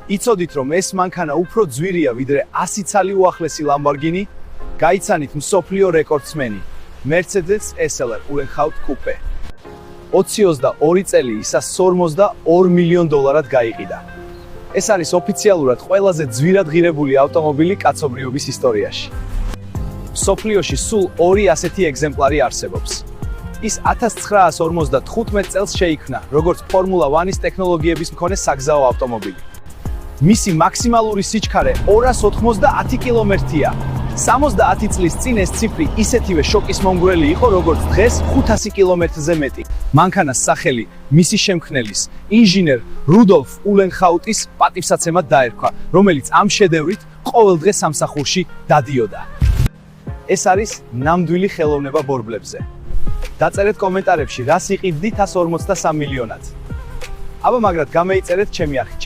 იცოდით, რომ ეს მანქანა უფრო ძვირია, ვიდრე 100 ცალი უახლესი Lamborghini? გაიცანით მსოფლიო რეკორდსმენი Mercedes SLR Uhlenhaut Coupe. 2022 წელი ისა $42 მილიონ გაიყიდა. ეს არის ოფიციალურად ყველაზე ძვირად ღირებული ავტომობილი კაცობრიობის ისტორიაში. მსოფლიოში სულ 2 ასეთი ეგზემპლარი არსებობს. ის 1955 წელს შეიქმნა, როგორც Formula 1-ის ტექნოლოგიების მქონე საგზაო ავტომობილი. მისი მაქსიმალური სიჩქარე 290 კილომეტრია. 70 წლის წინ ეს ციფრი ისეთივე შოკის მომგვრელი იყო, როგორც დღეს 500 კილომეტრზე მეტი. მანქანას სახელი მისი შემქმნელის, ინჟინერ რუდოლფ ულენჰაუტის პატივსაცემად დაერქვა, რომელიც ამ შედევრით ყოველდღე სამსახურში დადიოდა. ეს არის ნამდვილი ხელოვნება ბორბლებზე. დაწერეთ კომენტარებში, რას იყიდით 153 მილიონად. აბა მაგრად გამეიწერეთ ჩემი არხი.